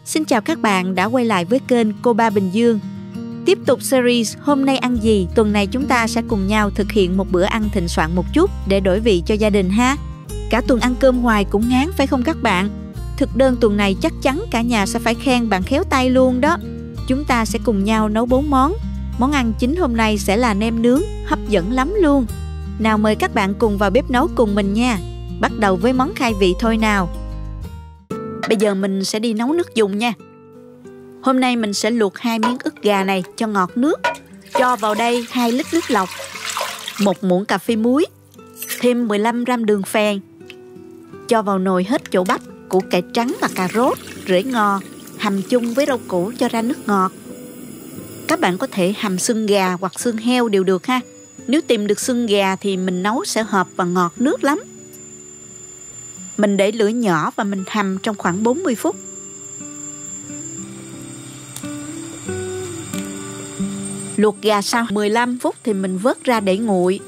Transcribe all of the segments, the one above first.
Xin chào các bạn đã quay lại với kênh Cô Ba Bình Dương. Tiếp tục series Hôm nay ăn gì, tuần này chúng ta sẽ cùng nhau thực hiện một bữa ăn thịnh soạn một chút để đổi vị cho gia đình ha. Cả tuần ăn cơm hoài cũng ngán phải không các bạn? Thực đơn tuần này chắc chắn cả nhà sẽ phải khen bạn khéo tay luôn đó. Chúng ta sẽ cùng nhau nấu 4 món. Món ăn chính hôm nay sẽ là nem nướng, hấp dẫn lắm luôn. Nào mời các bạn cùng vào bếp nấu cùng mình nha. Bắt đầu với món khai vị thôi nào. Bây giờ mình sẽ đi nấu nước dùng nha. Hôm nay mình sẽ luộc 2 miếng ức gà này cho ngọt nước. Cho vào đây 2 lít nước lọc, 1 muỗng cà phê muối, thêm 15 g đường phèn. Cho vào nồi hết chỗ bắp, củ cải trắng và cà rốt, rễ ngò, hầm chung với rau củ cho ra nước ngọt. Các bạn có thể hầm xương gà hoặc xương heo đều được ha. Nếu tìm được xương gà thì mình nấu sẽ hợp và ngọt nước lắm. Mình để lửa nhỏ và mình hầm trong khoảng 40 phút. Luộc gà sau 15 phút thì mình vớt ra để nguội.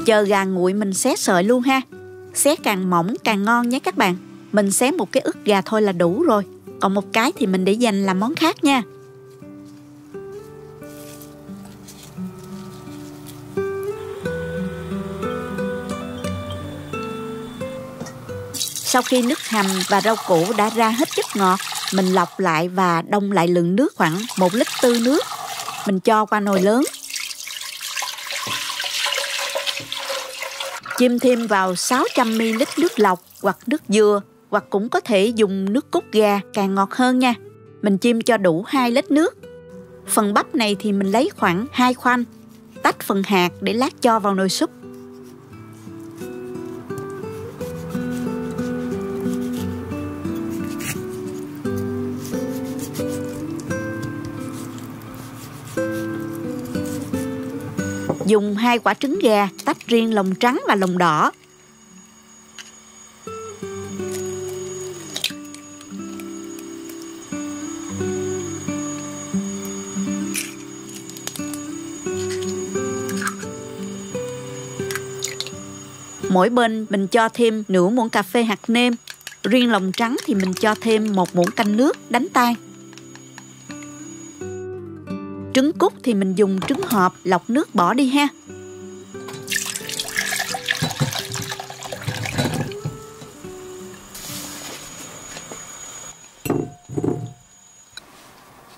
Chờ gà nguội mình xé sợi luôn ha. Xé càng mỏng càng ngon nhé các bạn. Mình xé một cái ức gà thôi là đủ rồi. Còn một cái thì mình để dành làm món khác nha. Sau khi nước hầm và rau củ đã ra hết chất ngọt, mình lọc lại và đông lại lượng nước khoảng 1,4 lít nước. Mình cho qua nồi lớn. Chiêm thêm vào 600 ml nước lọc hoặc nước dừa, hoặc cũng có thể dùng nước cốt gà càng ngọt hơn nha. Mình chiêm cho đủ 2 lít nước. Phần bắp này thì mình lấy khoảng 2 khoanh, tách phần hạt để lát cho vào nồi súp. Dùng 2 quả trứng gà, tách riêng lòng trắng và lòng đỏ. Mỗi bên mình cho thêm nửa muỗng cà phê hạt nêm. Riêng lòng trắng thì mình cho thêm 1 muỗng canh nước đánh tan. Trứng cút thì mình dùng trứng hộp lọc nước bỏ đi ha.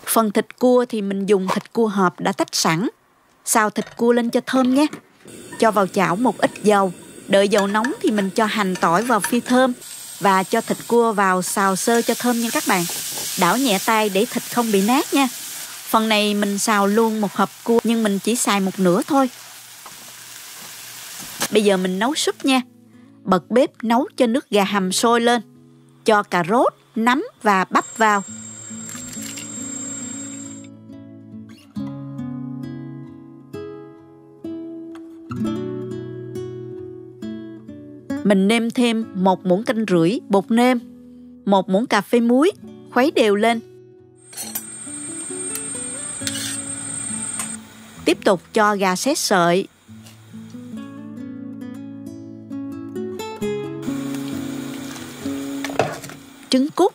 Phần thịt cua thì mình dùng thịt cua hộp đã tách sẵn. Xào thịt cua lên cho thơm nhé. Cho vào chảo một ít dầu. Đợi dầu nóng thì mình cho hành tỏi vào phi thơm. Và cho thịt cua vào xào sơ cho thơm nha các bạn. Đảo nhẹ tay để thịt không bị nát nha. Phần này mình xào luôn một hộp cua nhưng mình chỉ xài một nửa thôi. Bây giờ mình nấu súp nha. Bật bếp nấu cho nước gà hầm sôi lên. Cho cà rốt, nấm và bắp vào. Mình nêm thêm 1 muỗng canh rưỡi bột nêm, 1 muỗng cà phê muối, khuấy đều lên. Tiếp tục cho gà xé sợi. Trứng cút.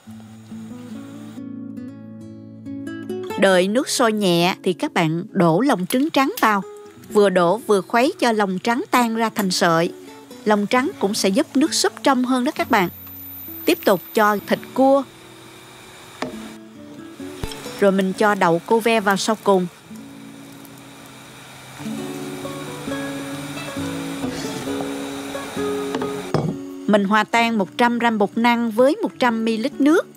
Đợi nước sôi nhẹ thì các bạn đổ lòng trứng trắng vào. Vừa đổ vừa khuấy cho lòng trắng tan ra thành sợi. Lòng trắng cũng sẽ giúp nước súp trong hơn đó các bạn. Tiếp tục cho thịt cua. Rồi mình cho đậu cô ve vào sau cùng. Mình hòa tan 100 g bột năng với 100 ml nước.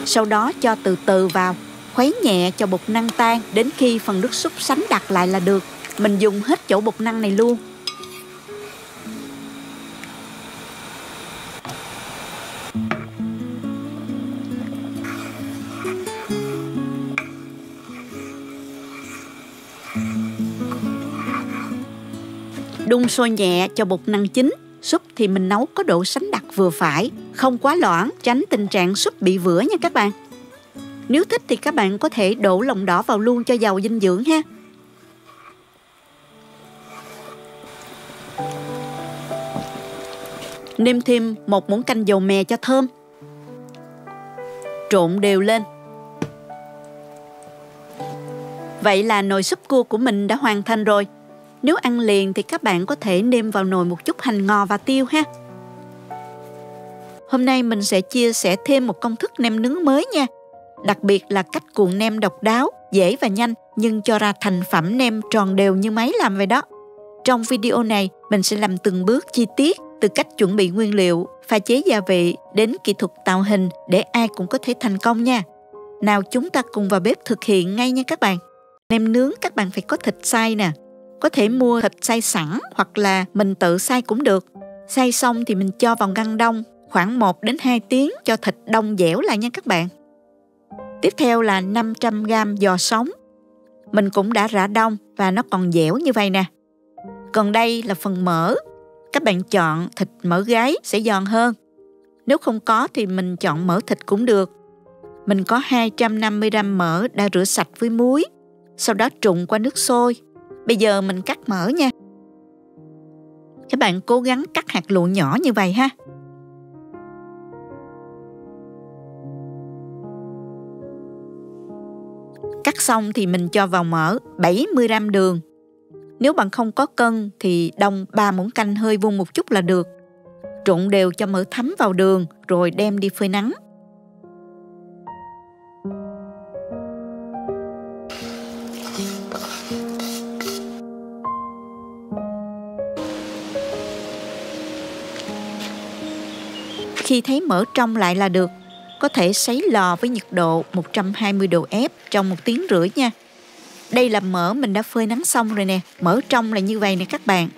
Sau đó cho từ từ vào, khuấy nhẹ cho bột năng tan đến khi phần nước súp sánh đặc lại là được. Mình dùng hết chỗ bột năng này luôn. Đun sôi nhẹ cho bột năng chín. Súp thì mình nấu có độ sánh đặc vừa phải, không quá loãng, tránh tình trạng súp bị vữa nha các bạn. Nếu thích thì các bạn có thể đổ lòng đỏ vào luôn cho giàu dinh dưỡng ha. Nêm thêm 1 muỗng canh dầu mè cho thơm. Trộn đều lên. Vậy là nồi súp cua của mình đã hoàn thành rồi. Nếu ăn liền thì các bạn có thể nêm vào nồi một chút hành ngò và tiêu ha. Hôm nay mình sẽ chia sẻ thêm một công thức nem nướng mới nha. Đặc biệt là cách cuộn nem độc đáo, dễ và nhanh nhưng cho ra thành phẩm nem tròn đều như máy làm vậy đó. Trong video này, mình sẽ làm từng bước chi tiết từ cách chuẩn bị nguyên liệu, pha chế gia vị đến kỹ thuật tạo hình để ai cũng có thể thành công nha. Nào chúng ta cùng vào bếp thực hiện ngay nha các bạn. Nem nướng các bạn phải có thịt xay nè. Có thể mua thịt xay sẵn hoặc là mình tự xay cũng được. Xay xong thì mình cho vào ngăn đông khoảng 1 đến 2 tiếng cho thịt đông dẻo lại nha các bạn. Tiếp theo là 500g giò sống. Mình cũng đã rã đông và nó còn dẻo như vậy nè. Còn đây là phần mỡ. Các bạn chọn thịt mỡ gáy sẽ giòn hơn. Nếu không có thì mình chọn mỡ thịt cũng được. Mình có 250g mỡ đã rửa sạch với muối. Sau đó trụng qua nước sôi. Bây giờ mình cắt mỡ nha. Các bạn cố gắng cắt hạt lựu nhỏ như vậy ha. Cắt xong thì mình cho vào mỡ 70g đường. Nếu bạn không có cân thì đông 3 muỗng canh hơi vung một chút là được. Trộn đều cho mỡ thấm vào đường rồi đem đi phơi nắng. Khi thấy mỡ trong lại là được. Có thể sấy lò với nhiệt độ 120 độ F trong 1 tiếng rưỡi nha. Đây là mỡ mình đã phơi nắng xong rồi nè. Mỡ trong là như vậy nè các bạn.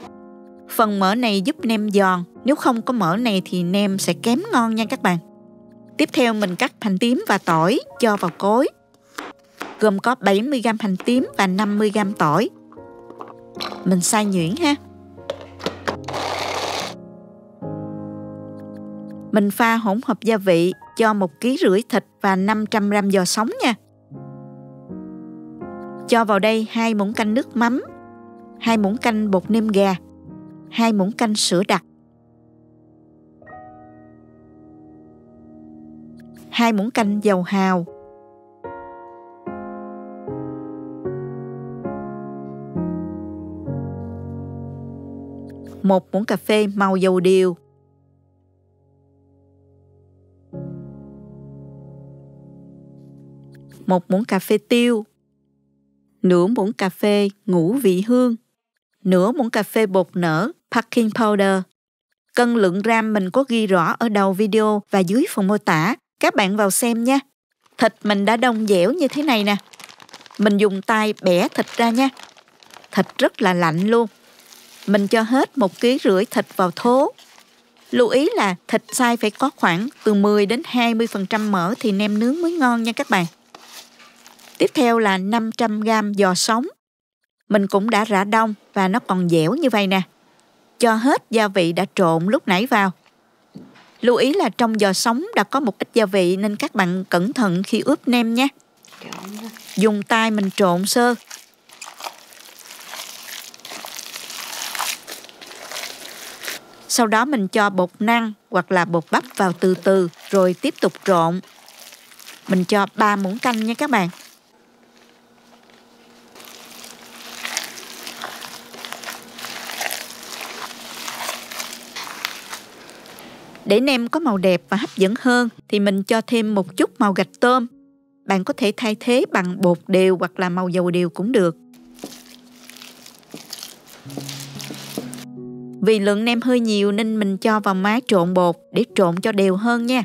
Phần mỡ này giúp nem giòn. Nếu không có mỡ này thì nem sẽ kém ngon nha các bạn. Tiếp theo mình cắt hành tím và tỏi cho vào cối. Gồm có 70g hành tím và 50g tỏi. Mình xay nhuyễn ha. Mình pha hỗn hợp gia vị cho 1,5 kg thịt và 500g giò sống nha. Cho vào đây 2 muỗng canh nước mắm, 2 muỗng canh bột nêm gà, 2 muỗng canh sữa đặc, 2 muỗng canh dầu hào, 1 muỗng cà phê màu dầu điều, 1 muỗng cà phê tiêu, nửa muỗng cà phê ngũ vị hương, nửa muỗng cà phê bột nở baking powder. Cân lượng gram mình có ghi rõ ở đầu video và dưới phần mô tả. Các bạn vào xem nha. Thịt mình đã đông dẻo như thế này nè. Mình dùng tay bẻ thịt ra nha. Thịt rất là lạnh luôn. Mình cho hết 1,5 kg thịt vào thố. Lưu ý là thịt xay phải có khoảng từ 10 đến 20% mỡ thì nem nướng mới ngon nha các bạn. Tiếp theo là 500g giò sống. Mình cũng đã rã đông và nó còn dẻo như vậy nè. Cho hết gia vị đã trộn lúc nãy vào. Lưu ý là trong giò sống đã có một ít gia vị nên các bạn cẩn thận khi ướp nem nhé. Dùng tay mình trộn sơ. Sau đó mình cho bột năng hoặc là bột bắp vào từ từ rồi tiếp tục trộn. Mình cho 3 muỗng canh nha các bạn. Để nem có màu đẹp và hấp dẫn hơn thì mình cho thêm một chút màu gạch tôm. Bạn có thể thay thế bằng bột điều hoặc là màu dầu điều cũng được. Vì lượng nem hơi nhiều nên mình cho vào máy trộn bột để trộn cho đều hơn nha.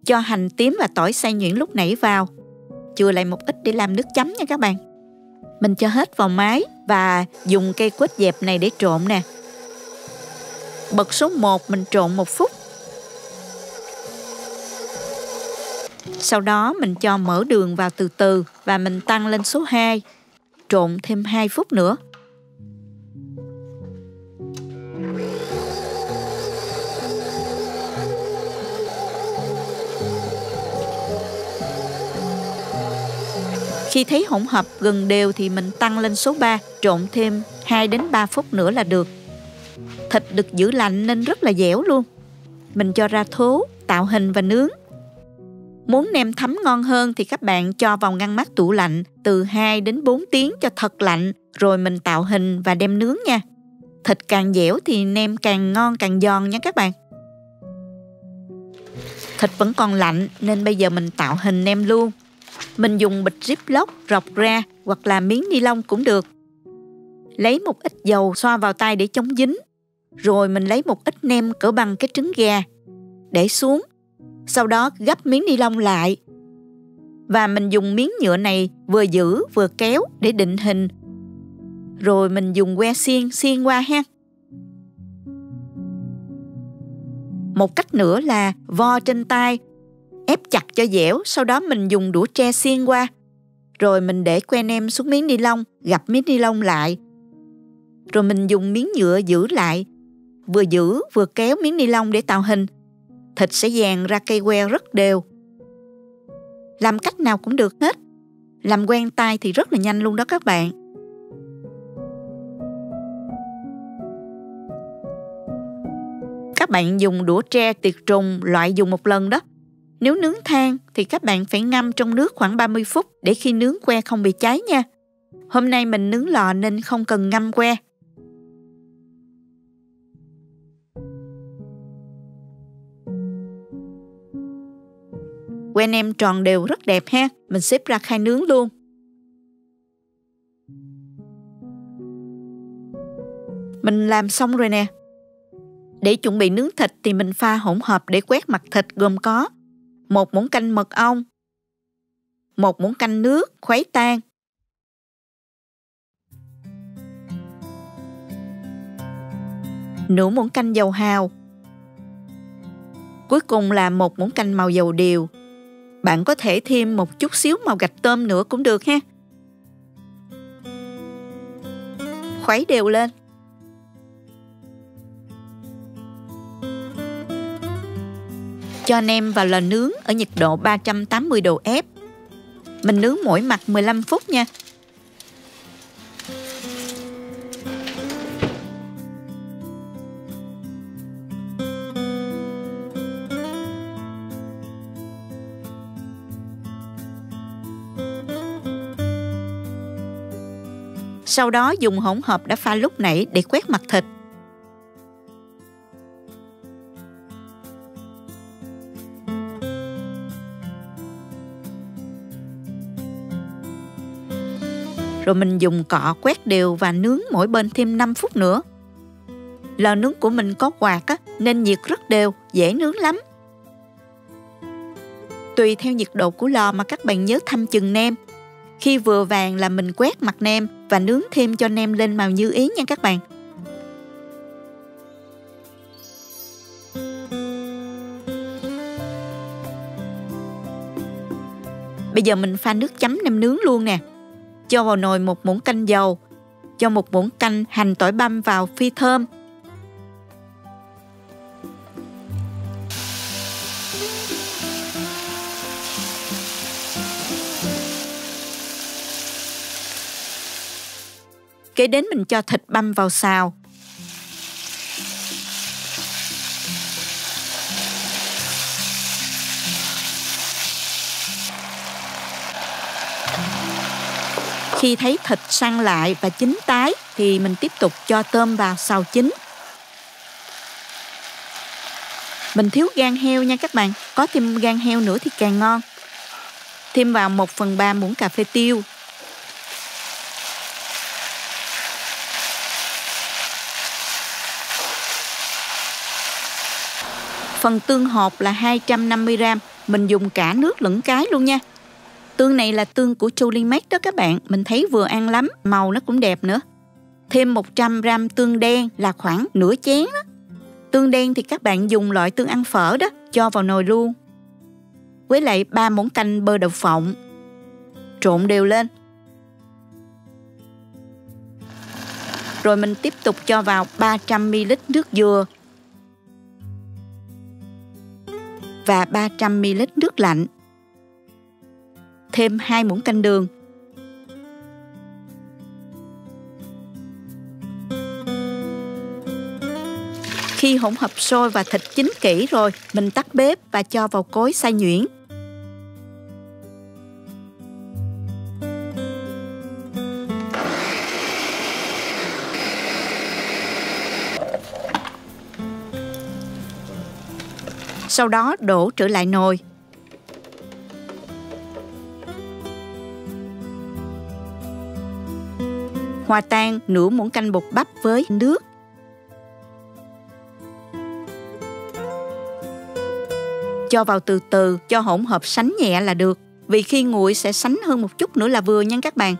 Cho hành tím và tỏi xay nhuyễn lúc nãy vào. Chừa lại một ít để làm nước chấm nha các bạn. Mình cho hết vào máy và dùng cây quết dẹp này để trộn nè. Bật số 1 mình trộn 1 phút. Sau đó mình cho mỡ đường vào từ từ và mình tăng lên số 2. Trộn thêm 2 phút nữa. Khi thấy hỗn hợp gần đều thì mình tăng lên số 3, trộn thêm 2 đến 3 phút nữa là được. Thịt được giữ lạnh nên rất là dẻo luôn. Mình cho ra thố, tạo hình và nướng. Muốn nem thấm ngon hơn thì các bạn cho vào ngăn mát tủ lạnh từ 2 đến 4 tiếng cho thật lạnh, rồi mình tạo hình và đem nướng nha. Thịt càng dẻo thì nem càng ngon càng giòn nha các bạn. Thịt vẫn còn lạnh nên bây giờ mình tạo hình nem luôn. Mình dùng bịch Ziploc rọc ra hoặc là miếng ni lông cũng được. Lấy một ít dầu xoa vào tay để chống dính. Rồi mình lấy một ít nem cỡ bằng cái trứng gà, để xuống. Sau đó gấp miếng ni lông lại. Và mình dùng miếng nhựa này vừa giữ vừa kéo để định hình. Rồi mình dùng que xiên qua ha. Một cách nữa là vo trên tay, ép chặt cho dẻo, sau đó mình dùng đũa tre xiên qua. Rồi mình để que nem xuống miếng ni lông, gập miếng ni lông lại. Rồi mình dùng miếng nhựa giữ lại, vừa giữ vừa kéo miếng ni lông để tạo hình. Thịt sẽ dàn ra cây que rất đều. Làm cách nào cũng được hết. Làm quen tay thì rất là nhanh luôn đó các bạn. Các bạn dùng đũa tre tiệt trùng loại dùng một lần đó. Nếu nướng than thì các bạn phải ngâm trong nước khoảng 30 phút để khi nướng que không bị cháy nha. Hôm nay mình nướng lò nên không cần ngâm que. Que nem tròn đều rất đẹp ha. Mình xếp ra khay nướng luôn. Mình làm xong rồi nè. Để chuẩn bị nướng thịt thì mình pha hỗn hợp để quét mặt thịt gồm có 1 muỗng canh mật ong, 1 muỗng canh nước khuấy tan, nửa muỗng canh dầu hào. Cuối cùng là 1 muỗng canh màu dầu điều. Bạn có thể thêm một chút xíu màu gạch tôm nữa cũng được ha. Khuấy đều lên. Cho nem vào lò nướng ở nhiệt độ 380 độ F. Mình nướng mỗi mặt 15 phút nha. Sau đó dùng hỗn hợp đã pha lúc nãy để quét mặt thịt. Rồi mình dùng cọ quét đều và nướng mỗi bên thêm 5 phút nữa. Lò nướng của mình có quạt á, nên nhiệt rất đều, dễ nướng lắm. Tùy theo nhiệt độ của lò mà các bạn nhớ thăm chừng nem. Khi vừa vàng là mình quét mặt nem và nướng thêm cho nem lên màu như ý nha các bạn. Bây giờ mình pha nước chấm nem nướng luôn nè. Cho vào nồi 1 muỗng canh dầu, cho 1 muỗng canh hành tỏi băm vào phi thơm. Kế đến mình cho thịt băm vào xào. Khi thấy thịt săn lại và chín tái thì mình tiếp tục cho tôm vào xào chín. Mình thiếu gan heo nha các bạn, có thêm gan heo nữa thì càng ngon. Thêm vào 1/3 muỗng cà phê tiêu. Phần tương hột là 250g, mình dùng cả nước lẫn cái luôn nha. Tương này là tương của Trolimax đó các bạn, mình thấy vừa ăn lắm, màu nó cũng đẹp nữa. Thêm 100g tương đen là khoảng nửa chén đó. Tương đen thì các bạn dùng loại tương ăn phở đó, cho vào nồi luôn. Với lại 3 muỗng canh bơ đậu phộng. Trộn đều lên. Rồi mình tiếp tục cho vào 300ml nước dừa và 300ml nước lạnh. Thêm 2 muỗng canh đường. Khi hỗn hợp sôi và thịt chín kỹ rồi, mình tắt bếp và cho vào cối xay nhuyễn. Sau đó đổ trở lại nồi. Hòa tan nửa muỗng canh bột bắp với nước. Cho vào từ từ, cho hỗn hợp sánh nhẹ là được. Vì khi nguội sẽ sánh hơn một chút nữa là vừa nha các bạn.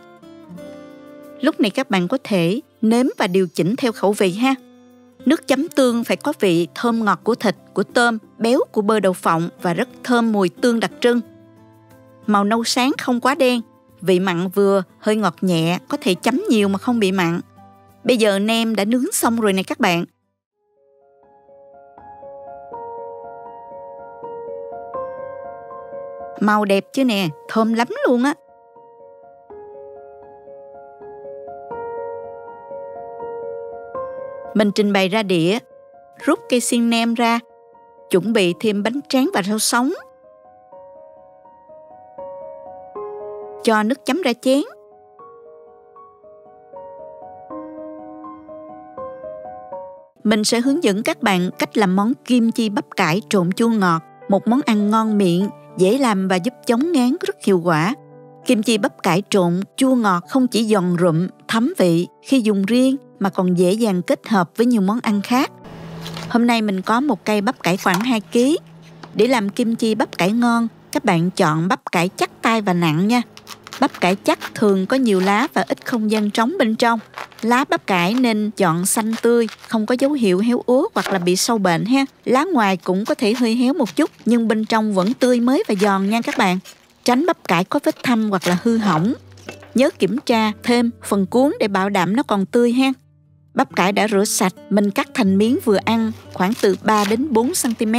Lúc này các bạn có thể nếm và điều chỉnh theo khẩu vị ha. Nước chấm tương phải có vị thơm ngọt của thịt, của tôm, béo của bơ đậu phộng và rất thơm mùi tương đặc trưng. Màu nâu sáng không quá đen, vị mặn vừa, hơi ngọt nhẹ, có thể chấm nhiều mà không bị mặn. Bây giờ nem đã nướng xong rồi nè các bạn. Màu đẹp chứ nè, thơm lắm luôn á. Mình trình bày ra đĩa, rút cây xiên nem ra, chuẩn bị thêm bánh tráng và rau sống. Cho nước chấm ra chén. Mình sẽ hướng dẫn các bạn cách làm món kim chi bắp cải trộn chua ngọt, một món ăn ngon miệng, dễ làm và giúp chống ngán rất hiệu quả. Kim chi bắp cải trộn chua ngọt không chỉ giòn rụm, thấm vị khi dùng riêng mà còn dễ dàng kết hợp với nhiều món ăn khác. Hôm nay mình có một cây bắp cải khoảng 2 kg. Để làm kim chi bắp cải ngon, các bạn chọn bắp cải chắc tay và nặng nha. Bắp cải chắc thường có nhiều lá và ít không gian trống bên trong. Lá bắp cải nên chọn xanh tươi, không có dấu hiệu héo úa hoặc là bị sâu bệnh ha. Lá ngoài cũng có thể hơi héo một chút, nhưng bên trong vẫn tươi mới và giòn nha các bạn. Tránh bắp cải có vết thâm hoặc là hư hỏng. Nhớ kiểm tra thêm phần cuống để bảo đảm nó còn tươi ha. Bắp cải đã rửa sạch, mình cắt thành miếng vừa ăn, khoảng từ 3 đến 4 cm.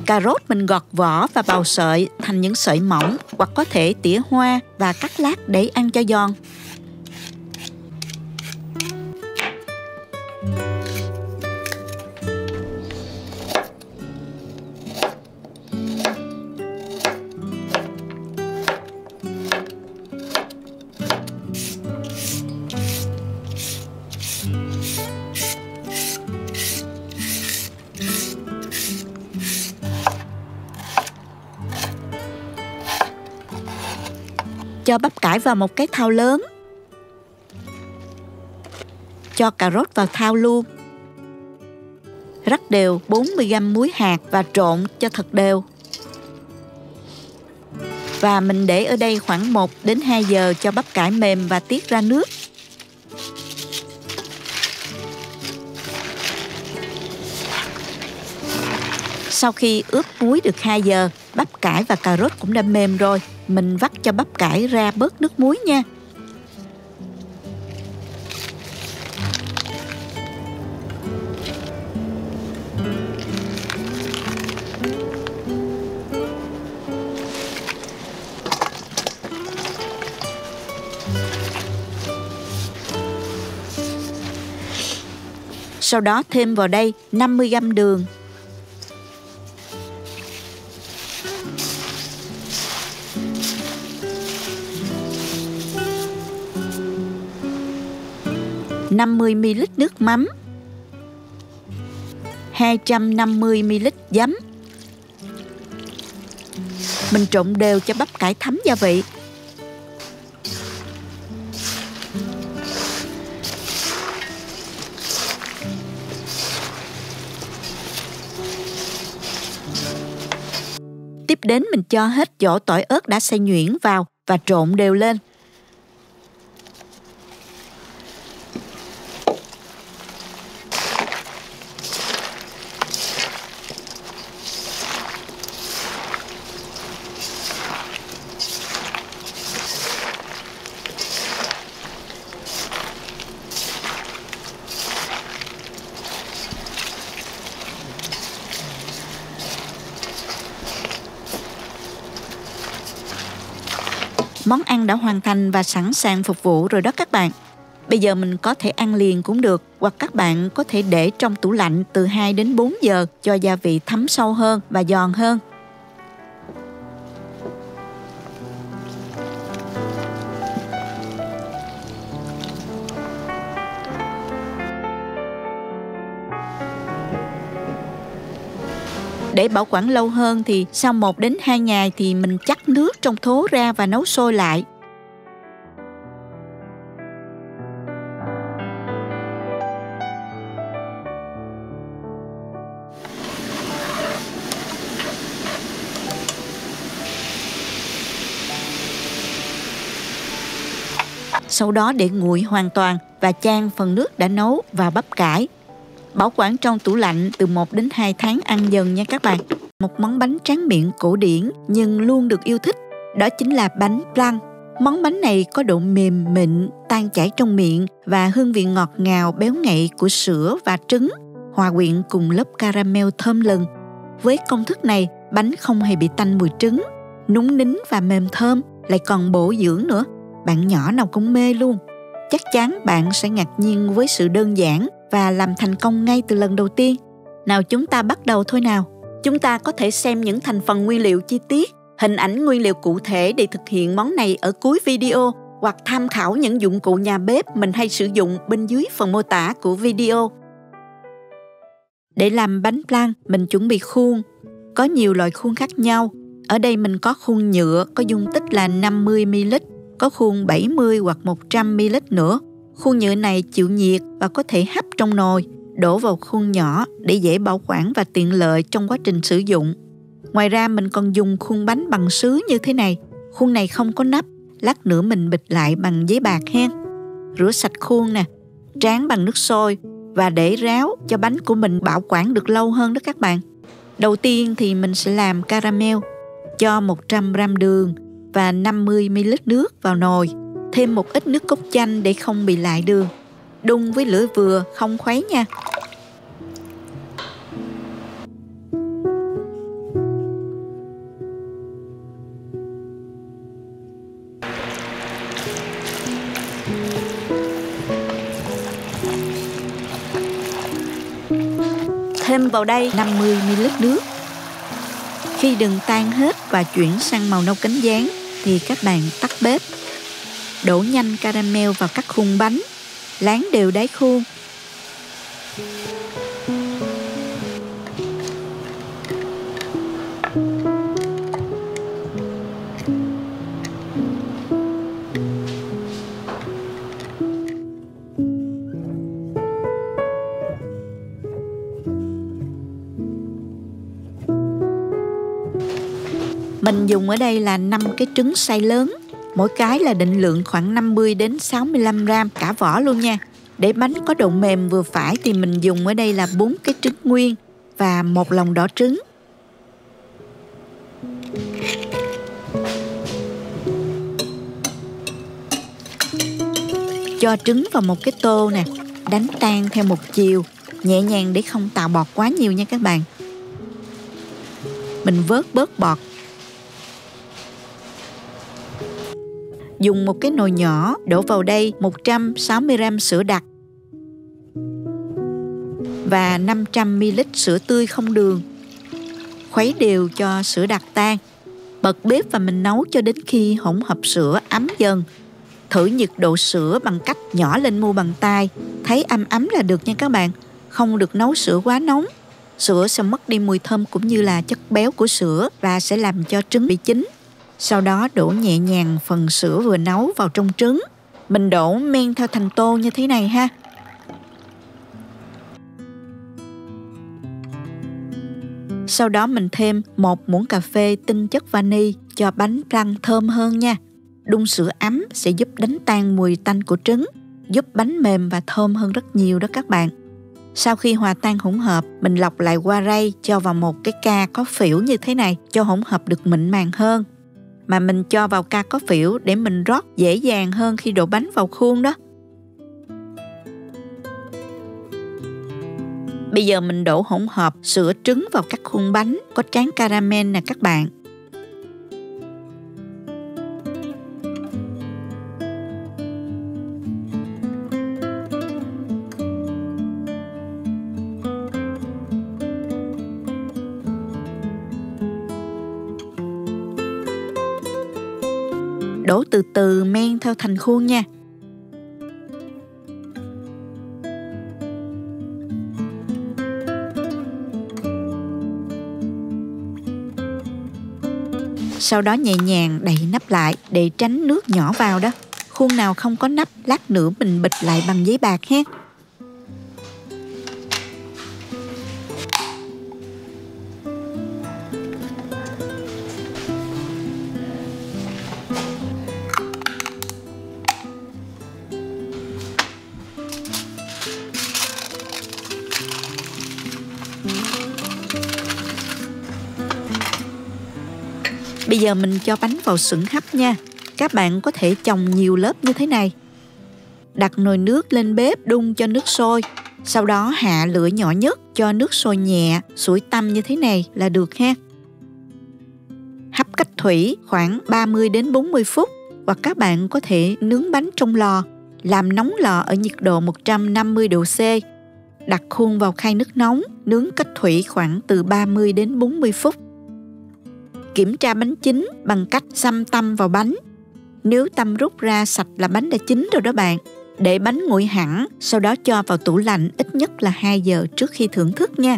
Cà rốt mình gọt vỏ và bào sợi thành những sợi mỏng, hoặc có thể tỉa hoa và cắt lát để ăn cho giòn. Cho bắp cải vào một cái thau lớn. Cho cà rốt vào thau luôn. Rắc đều 40g muối hạt và trộn cho thật đều. Và mình để ở đây khoảng 1 đến 2 giờ cho bắp cải mềm và tiết ra nước. Sau khi ướp muối được 2 giờ, bắp cải và cà rốt cũng đã mềm rồi. Mình vắt cho bắp cải ra bớt nước muối nha. Sau đó thêm vào đây 50g đường. – 50ml nước mắm, 250ml giấm. Mình trộn đều cho bắp cải thấm gia vị. Tiếp đến mình cho hết vỏ tỏi ớt đã xay nhuyễn vào và trộn đều lên. Món ăn đã hoàn thành và sẵn sàng phục vụ rồi đó các bạn. Bây giờ mình có thể ăn liền cũng được, hoặc các bạn có thể để trong tủ lạnh từ 2 đến 4 giờ cho gia vị thấm sâu hơn và giòn hơn. Để bảo quản lâu hơn thì sau 1 đến 2 ngày thì mình chắc nước trong thố ra và nấu sôi lại. Sau đó để nguội hoàn toàn và chan phần nước đã nấu vào bắp cải. Bảo quản trong tủ lạnh từ 1 đến 2 tháng ăn dần nha các bạn. Một món bánh tráng miệng cổ điển nhưng luôn được yêu thích, đó chính là bánh flan. Món bánh này có độ mềm mịn, tan chảy trong miệng và hương vị ngọt ngào béo ngậy của sữa và trứng, hòa quyện cùng lớp caramel thơm lừng. Với công thức này, bánh không hề bị tanh mùi trứng, núng nính và mềm thơm, lại còn bổ dưỡng nữa. Bạn nhỏ nào cũng mê luôn. Chắc chắn bạn sẽ ngạc nhiên với sự đơn giản và làm thành công ngay từ lần đầu tiên. Nào chúng ta bắt đầu thôi nào. Chúng ta có thể xem những thành phần nguyên liệu chi tiết, hình ảnh nguyên liệu cụ thể để thực hiện món này ở cuối video, hoặc tham khảo những dụng cụ nhà bếp mình hay sử dụng bên dưới phần mô tả của video. Để làm bánh flan, mình chuẩn bị khuôn. Có nhiều loại khuôn khác nhau. Ở đây mình có khuôn nhựa có dung tích là 50ml, có khuôn 70 hoặc 100ml nữa. Khuôn nhựa này chịu nhiệt và có thể hấp trong nồi, đổ vào khuôn nhỏ để dễ bảo quản và tiện lợi trong quá trình sử dụng. Ngoài ra mình còn dùng khuôn bánh bằng sứ như thế này. Khuôn này không có nắp, lát nữa mình bịt lại bằng giấy bạc hen. Rửa sạch khuôn nè, tráng bằng nước sôi và để ráo cho bánh của mình bảo quản được lâu hơn đó các bạn. Đầu tiên thì mình sẽ làm caramel. Cho 100g đường và 50ml nước vào nồi. Thêm một ít nước cốt chanh để không bị lại đường. Đun với lửa vừa, không khuấy nha. Thêm vào đây 50ml nước. Khi đường tan hết và chuyển sang màu nâu cánh gián thì các bạn tắt bếp. Đổ nhanh caramel vào các khuôn bánh, láng đều đáy khuôn. Mình dùng ở đây là 5 cái trứng xay lớn. Mỗi cái là định lượng khoảng 50 đến 65g cả vỏ luôn nha. Để bánh có độ mềm vừa phải thì mình dùng ở đây là 4 cái trứng nguyên và 1 lòng đỏ trứng. Cho trứng vào một cái tô nè, đánh tan theo một chiều, nhẹ nhàng để không tạo bọt quá nhiều nha các bạn. Mình vớt bớt bọt. Dùng một cái nồi nhỏ đổ vào đây 160g sữa đặc và 500ml sữa tươi không đường. Khuấy đều cho sữa đặc tan. Bật bếp và mình nấu cho đến khi hỗn hợp sữa ấm dần. Thử nhiệt độ sữa bằng cách nhỏ lên mu bàn tay. Thấy ấm là được nha các bạn. Không được nấu sữa quá nóng. Sữa sẽ mất đi mùi thơm cũng như là chất béo của sữa và sẽ làm cho trứng bị chín. Sau đó đổ nhẹ nhàng phần sữa vừa nấu vào trong trứng. Mình đổ men theo thành tô như thế này ha. Sau đó mình thêm 1 muỗng cà phê tinh chất vani cho bánh flan thơm hơn nha. Đun sữa ấm sẽ giúp đánh tan mùi tanh của trứng, giúp bánh mềm và thơm hơn rất nhiều đó các bạn. Sau khi hòa tan hỗn hợp, mình lọc lại qua rây cho vào một cái ca có phễu như thế này cho hỗn hợp được mịn màng hơn. Mà mình cho vào ca có phễu để mình rót dễ dàng hơn khi đổ bánh vào khuôn đó. Bây giờ mình đổ hỗn hợp sữa trứng vào các khuôn bánh có tráng caramel nè các bạn. Đổ từ từ men theo thành khuôn nha. Sau đó nhẹ nhàng đậy nắp lại để tránh nước nhỏ vào đó. Khuôn nào không có nắp, lát nữa mình bịt lại bằng giấy bạc ha. Bây giờ mình cho bánh vào xửng hấp nha. Các bạn có thể chồng nhiều lớp như thế này. Đặt nồi nước lên bếp đun cho nước sôi. Sau đó hạ lửa nhỏ nhất cho nước sôi nhẹ, sủi tăm như thế này là được ha. Hấp cách thủy khoảng 30 đến 40 phút, hoặc các bạn có thể nướng bánh trong lò, làm nóng lò ở nhiệt độ 150 độ C. Đặt khuôn vào khay nước nóng, nướng cách thủy khoảng từ 30 đến 40 phút. Kiểm tra bánh chín bằng cách xăm tăm vào bánh. Nếu tăm rút ra sạch là bánh đã chín rồi đó bạn. Để bánh nguội hẳn, sau đó cho vào tủ lạnh ít nhất là 2 giờ trước khi thưởng thức nha.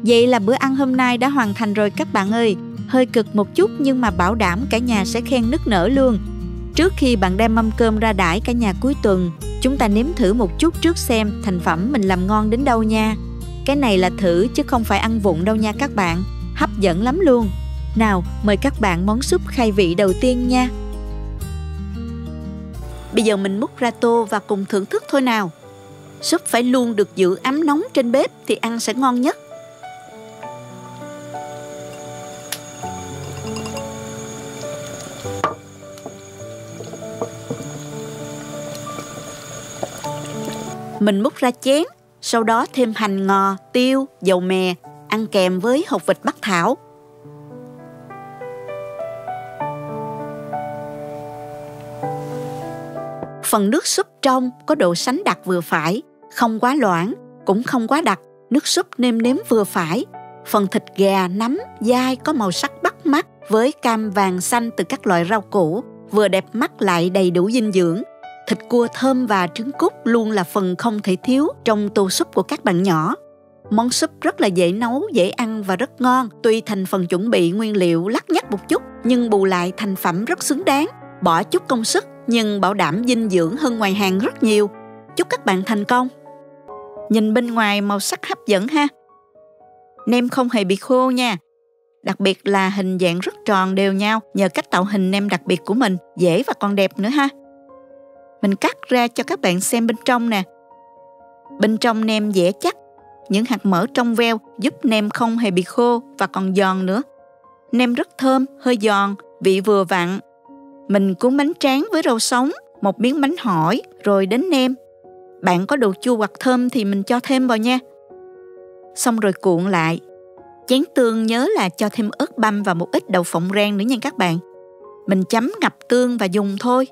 Vậy là bữa ăn hôm nay đã hoàn thành rồi các bạn ơi. Hơi cực một chút nhưng mà bảo đảm cả nhà sẽ khen nức nở luôn. Trước khi bạn đem mâm cơm ra đãi cả nhà cuối tuần, chúng ta nếm thử một chút trước xem thành phẩm mình làm ngon đến đâu nha. Cái này là thử chứ không phải ăn vụng đâu nha các bạn. Hấp dẫn lắm luôn. Nào, mời các bạn món súp khai vị đầu tiên nha. Bây giờ mình múc ra tô và cùng thưởng thức thôi nào. Súp phải luôn được giữ ấm nóng trên bếp thì ăn sẽ ngon nhất. Mình múc ra chén, sau đó thêm hành ngò, tiêu, dầu mè, ăn kèm với hột vịt Bắc Thảo. Phần nước súp trong có độ sánh đặc vừa phải, không quá loãng, cũng không quá đặc, nước súp nêm nếm vừa phải. Phần thịt gà, nấm, dai có màu sắc bắt mắt với cam vàng xanh từ các loại rau củ, vừa đẹp mắt lại đầy đủ dinh dưỡng. Thịt cua thơm và trứng cút luôn là phần không thể thiếu trong tô súp của các bạn nhỏ. Món súp rất là dễ nấu, dễ ăn và rất ngon. Tuy thành phần chuẩn bị nguyên liệu lắt nhắt một chút, nhưng bù lại thành phẩm rất xứng đáng. Bỏ chút công sức nhưng bảo đảm dinh dưỡng hơn ngoài hàng rất nhiều. Chúc các bạn thành công. Nhìn bên ngoài màu sắc hấp dẫn ha. Nem không hề bị khô nha. Đặc biệt là hình dạng rất tròn đều nhau nhờ cách tạo hình nem đặc biệt của mình, dễ và còn đẹp nữa ha. Mình cắt ra cho các bạn xem bên trong nè. Bên trong nem dẻ chắc, những hạt mỡ trong veo giúp nem không hề bị khô và còn giòn nữa. Nem rất thơm, hơi giòn, vị vừa vặn. Mình cuốn bánh tráng với rau sống, một miếng bánh hỏi, rồi đến nem. Bạn có đồ chua hoặc thơm thì mình cho thêm vào nha. Xong rồi cuộn lại. Chén tương nhớ là cho thêm ớt băm và một ít đậu phộng rang nữa nha các bạn. Mình chấm ngập tương và dùng thôi.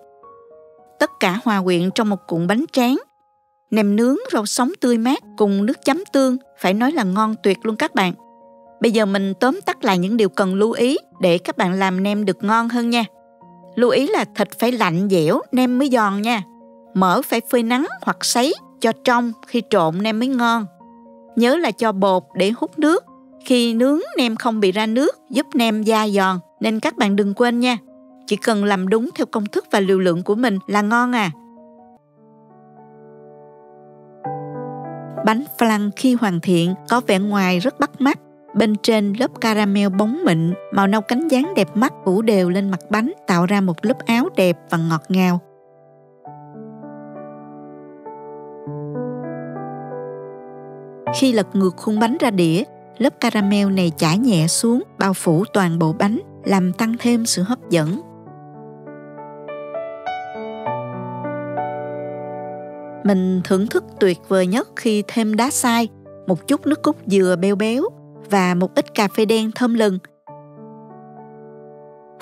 Tất cả hòa quyện trong một cuộn bánh tráng. Nem nướng rau sống tươi mát cùng nước chấm tương phải nói là ngon tuyệt luôn các bạn. Bây giờ mình tóm tắt lại những điều cần lưu ý để các bạn làm nem được ngon hơn nha. Lưu ý là thịt phải lạnh dẻo, nem mới giòn nha. Mỡ phải phơi nắng hoặc sấy cho trong, khi trộn nem mới ngon. Nhớ là cho bột để hút nước. Khi nướng nem không bị ra nước, giúp nem dai giòn, nên các bạn đừng quên nha. Chỉ cần làm đúng theo công thức và liều lượng của mình là ngon à. Bánh flan khi hoàn thiện có vẻ ngoài rất bắt mắt. Bên trên lớp caramel bóng mịn, màu nâu cánh gián đẹp mắt phủ đều lên mặt bánh, tạo ra một lớp áo đẹp và ngọt ngào. Khi lật ngược khuôn bánh ra đĩa, lớp caramel này chảy nhẹ xuống, bao phủ toàn bộ bánh, làm tăng thêm sự hấp dẫn. Mình thưởng thức tuyệt vời nhất khi thêm đá xay, một chút nước cốt dừa béo béo và một ít cà phê đen thơm lừng.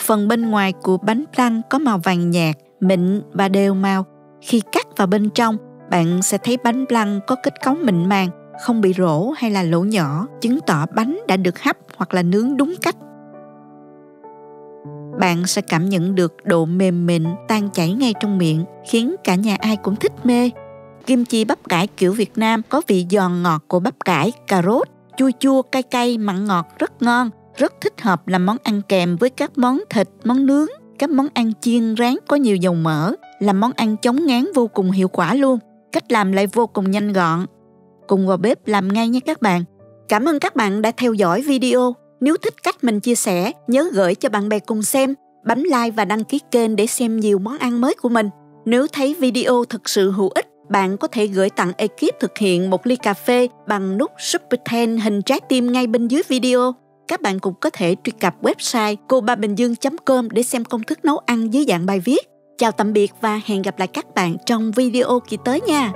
Phần bên ngoài của bánh flan có màu vàng nhạt, mịn và đều màu. Khi cắt vào bên trong, bạn sẽ thấy bánh flan có kết cấu mịn màng, không bị rỗ hay là lỗ nhỏ, chứng tỏ bánh đã được hấp hoặc là nướng đúng cách. Bạn sẽ cảm nhận được độ mềm mịn tan chảy ngay trong miệng, khiến cả nhà ai cũng thích mê. Kim chi bắp cải kiểu Việt Nam có vị giòn ngọt của bắp cải, cà rốt, chua chua cay cay mặn ngọt rất ngon, rất thích hợp làm món ăn kèm với các món thịt, món nướng, các món ăn chiên rán có nhiều dầu mỡ, làm món ăn chống ngán vô cùng hiệu quả luôn. Cách làm lại vô cùng nhanh gọn. Cùng vào bếp làm ngay nhé các bạn. Cảm ơn các bạn đã theo dõi video. Nếu thích cách mình chia sẻ, nhớ gửi cho bạn bè cùng xem, bấm like và đăng ký kênh để xem nhiều món ăn mới của mình. Nếu thấy video thực sự hữu ích, bạn có thể gửi tặng ekip thực hiện một ly cà phê bằng nút Super Thanks hình trái tim ngay bên dưới video. Các bạn cũng có thể truy cập website cobabình dương.com để xem công thức nấu ăn dưới dạng bài viết. Chào tạm biệt và hẹn gặp lại các bạn trong video kỳ tới nha.